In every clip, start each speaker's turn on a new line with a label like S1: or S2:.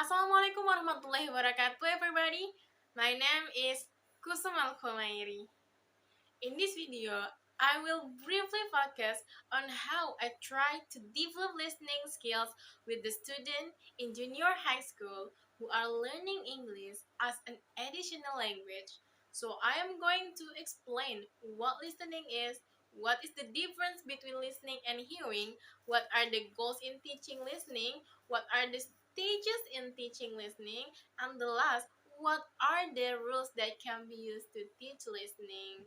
S1: Assalamualaikum warahmatullahi wabarakatuh, everybody. My name is Kusum Khumairi. In this video, I will briefly focus on how I try to develop listening skills with the student in junior high school who are learning English as an additional language. So I am going to explain what listening is, what is the difference between listening and hearing, what are the goals in teaching listening, what are the stages in teaching listening, and the last, what are the rules that can be used to teach listening.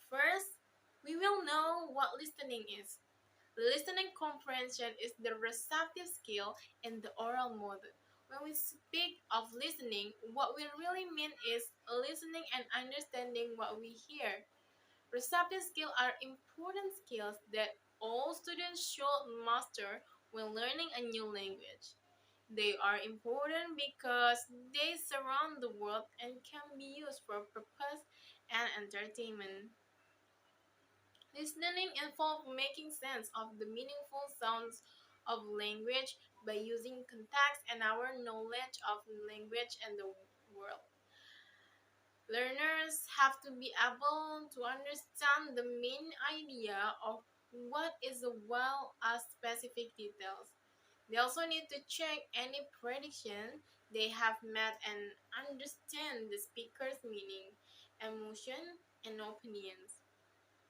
S1: First, we will know what listening is. Listening comprehension is the receptive skill in the oral mode. When we speak of listening, what we really mean is listening and understanding what we hear. Receptive skills are important skills that all students should master when learning a new language. They are important because they surround the world and can be used for purpose and entertainment. Listening involves making sense of the meaningful sounds of language by using context and our knowledge of language and the world. Learners have to be able to understand the main idea of what is well as specific details. They also need to check any prediction they have made and understand the speaker's meaning, emotion, and opinions.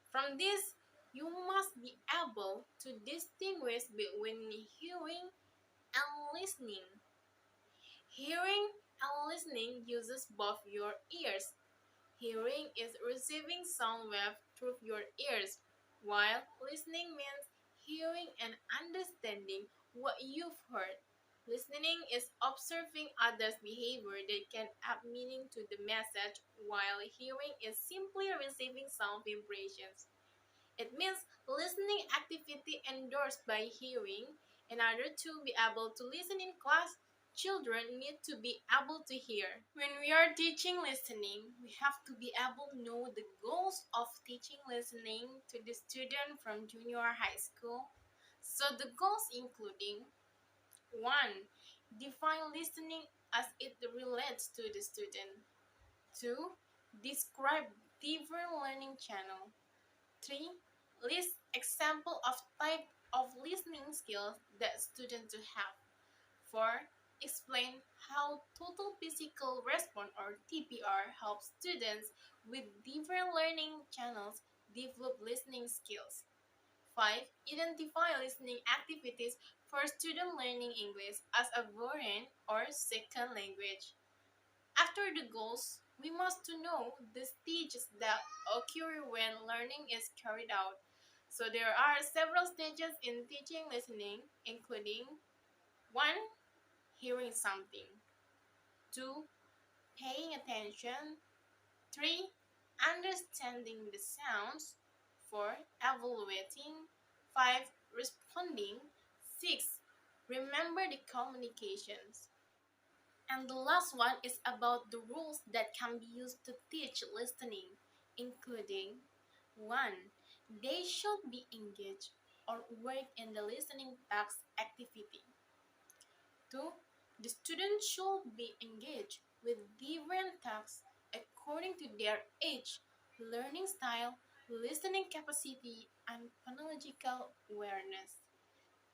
S1: From this, you must be able to distinguish between hearing and listening. Hearing and listening uses both your ears. Hearing is receiving sound wave through your ears, while listening means hearing and understanding what you've heard. Listening is observing others' behavior that can add meaning to the message, while hearing is simply receiving sound vibrations. It means listening activity endorsed by hearing. In order to be able to listen in class, children need to be able to hear. When we are teaching listening, we have to be able to know the goals of teaching listening to the student from junior high school. So the goals including 1. Define listening as it relates to the student. 2. Describe different learning channels. 3. List example of type of listening skills that students to have. 4. Explain how total physical response or TPR helps students with different learning channels develop listening skills. 5. Identify listening activities for student learning English as a foreign or second language. After the goals, we must to know the stages that occur when learning is carried out. So there are several stages in teaching listening, including 1. Hearing something. 2. Paying attention. 3. Understanding the sounds. 4. Evaluating. 5. Responding. 6. Remember the communications. And the last one is about the rules that can be used to teach listening, including 1. They should be engaged or work in the listening task activity. 2. The student should be engaged with different tasks according to their age, learning style, listening capacity, and phonological awareness.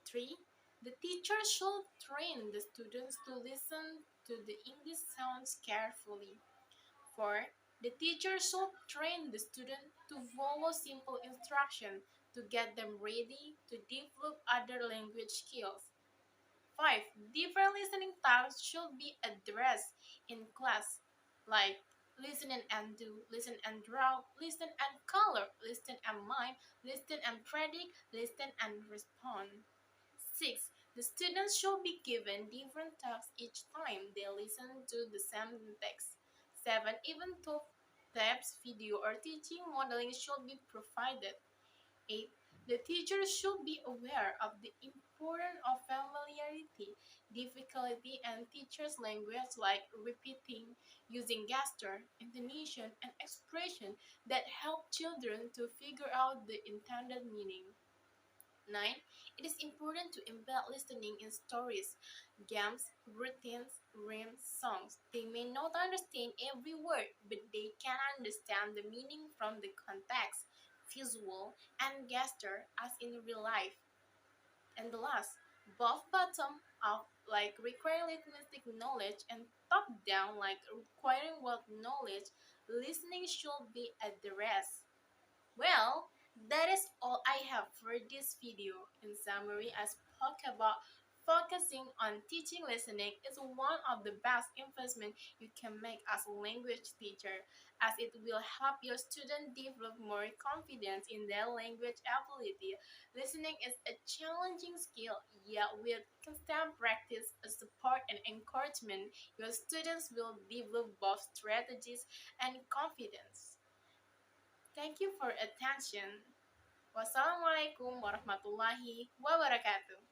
S1: 3. The teacher should train the students to listen to the English sounds carefully. 4. The teacher should train the student to follow simple instructions to get them ready to develop other language skills. 5. Different listening tasks should be addressed in class, like listen and do, listen and draw, listen and color, listen and mime, listen and predict, listen and respond. 6. The students should be given different tasks each time they listen to the same text. 7. Even though tabs, video, or teaching modeling should be provided. 8. The teacher should be aware of the importance of familiarity, difficulty, and teacher's language like repeating, using gesture, intonation, and expression that help children to figure out the intended meaning. 9. It is important to embed listening in stories, games, routines, rhymes, songs. They may not understand every word, but they can understand the meaning from the context, visual, and gesture as in real life. And the last, both bottom up like requiring linguistic knowledge and top down like requiring what knowledge, listening should be at the rest. Well, that is all I have for this video. In summary, I spoke about focusing on teaching listening is one of the best investment you can make as a language teacher, as it will help your student develop more confidence in their language ability. Listening is a challenging skill, yet with constant practice, support, and encouragement, your students will develop both strategies and confidence. Thank you for attention. Wassalamualaikum warahmatullahi wabarakatuh.